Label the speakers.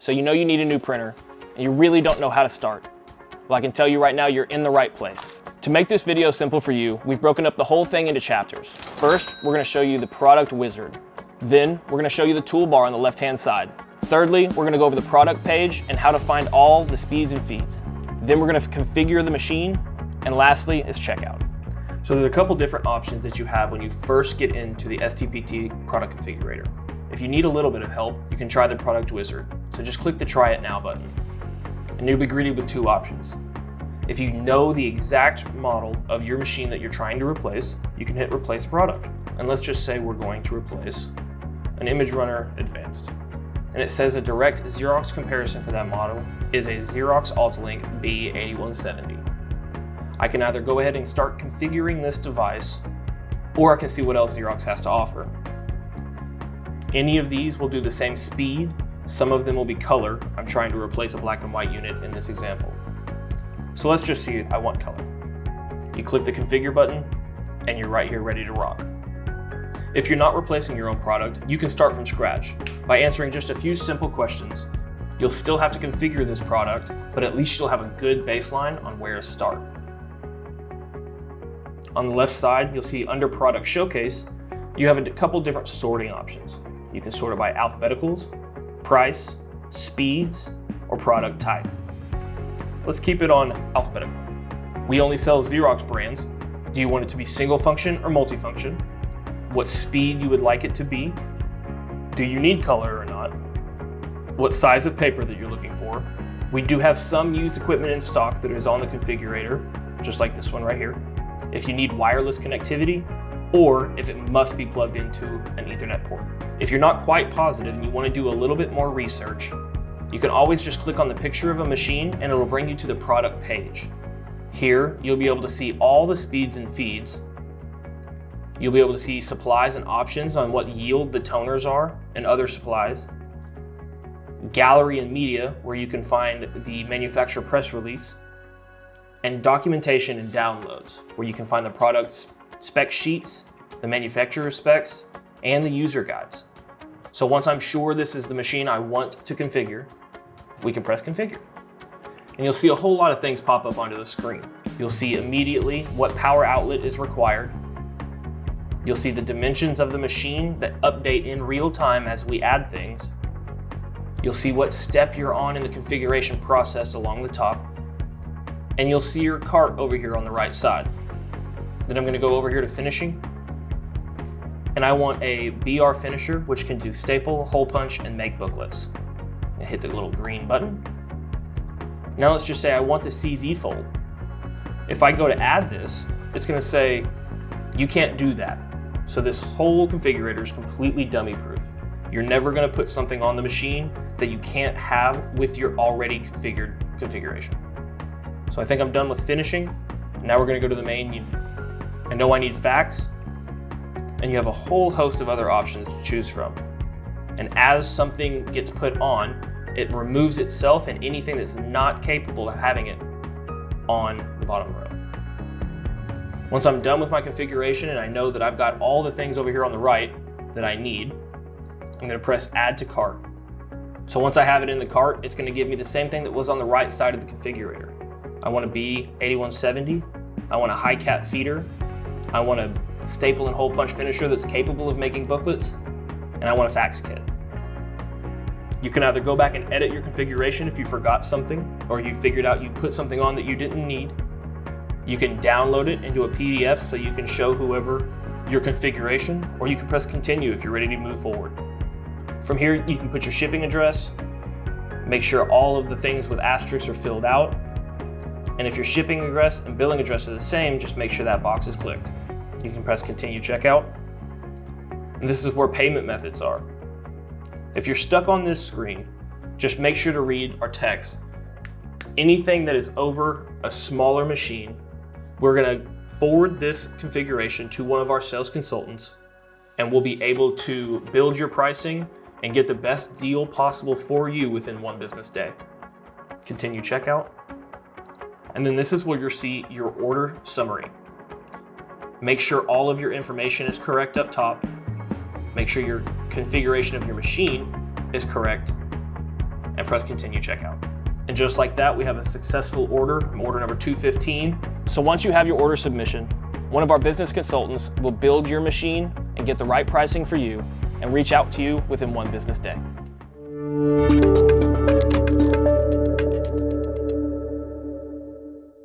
Speaker 1: So you know you need a new printer and you really don't know how to start. Well, I can tell you right now, you're in the right place. To make this video simple for you, we've broken up the whole thing into chapters. First, we're gonna show you the product wizard. Then, we're gonna show you the toolbar on the left-hand side. Thirdly, we're gonna go over the product page and how to find all the speeds and feeds. Then we're gonna configure the machine. And lastly is checkout. So there's a couple different options that you have when you first get into the STPT product configurator. If you need a little bit of help, you can try the product wizard. So just click the try it now button. And you'll be greeted with two options. If you know the exact model of your machine that you're trying to replace, you can hit replace product. And let's just say we're going to replace an Image Runner Advanced. And it says a direct Xerox comparison for that model is a Xerox Altalink B8170. I can either go ahead and start configuring this device, or I can see what else Xerox has to offer. Any of these will do the same speed. Some of them will be color. I'm trying to replace a black and white unit in this example. So let's just see, I want color. You click the configure button and you're right here ready to rock. If you're not replacing your own product, you can start from scratch by answering just a few simple questions. You'll still have to configure this product, but at least you'll have a good baseline on where to start. On the left side, you'll see under Product Showcase, you have a couple different sorting options. You can sort it by alphabeticals, price, speeds, or product type. Let's keep it on alphabetical. We only sell Xerox brands. Do you want it to be single function or multifunction? What speed you would like it to be? Do you need color or not? What size of paper that you're looking for? We do have some used equipment in stock that is on the configurator, just like this one right here. If you need wireless connectivity, or if it must be plugged into an Ethernet port. If you're not quite positive and you want to do a little bit more research, you can always just click on the picture of a machine and it'll bring you to the product page. Here, you'll be able to see all the speeds and feeds. You'll be able to see supplies and options on what yield the toners are and other supplies. Gallery and media, where you can find the manufacturer press release. And documentation and downloads, where you can find the product spec sheets, the manufacturer specs, and the user guides. So once I'm sure this is the machine I want to configure, we can press configure. And you'll see a whole lot of things pop up onto the screen. You'll see immediately what power outlet is required. You'll see the dimensions of the machine that update in real time as we add things. You'll see what step you're on in the configuration process along the top. And you'll see your cart over here on the right side. Then I'm gonna go over here to finishing. And I want a BR finisher, which can do staple, hole punch, and make booklets. And hit the little green button. Now let's just say I want the CZ fold. If I go to add this, it's gonna say, you can't do that. So this whole configurator is completely dummy proof. You're never gonna put something on the machine that you can't have with your already configured configuration. So I think I'm done with finishing. Now we're gonna go to the main unit. I know I need fax, and you have a whole host of other options to choose from. And as something gets put on, it removes itself and anything that's not capable of having it on the bottom row. Once I'm done with my configuration and I know that I've got all the things over here on the right that I need, I'm gonna press add to cart. So once I have it in the cart, it's gonna give me the same thing that was on the right side of the configurator. I want a B8170, I want a high cap feeder, I want a staple and hole punch finisher that's capable of making booklets, and I want a fax kit. You can either go back and edit your configuration if you forgot something, or you figured out you put something on that you didn't need. You can download it into a PDF so you can show whoever your configuration, or you can press continue if you're ready to move forward. From here, you can put your shipping address, make sure all of the things with asterisks are filled out, and if your shipping address and billing address are the same, just make sure that box is clicked. You can press continue checkout, and this is where payment methods are. If you're stuck on this screen, just make sure to read our text. Anything that is over a smaller machine, we're gonna forward this configuration to one of our sales consultants, and we'll be able to build your pricing and get the best deal possible for you within one business day. Continue checkout. And then this is where you'll see your order summary. Make sure all of your information is correct up top. Make sure your configuration of your machine is correct. and press continue checkout. And just like that, we have a successful order number 215. So once you have your order submission, one of our business consultants will build your machine and get the right pricing for you and reach out to you within 1 business day.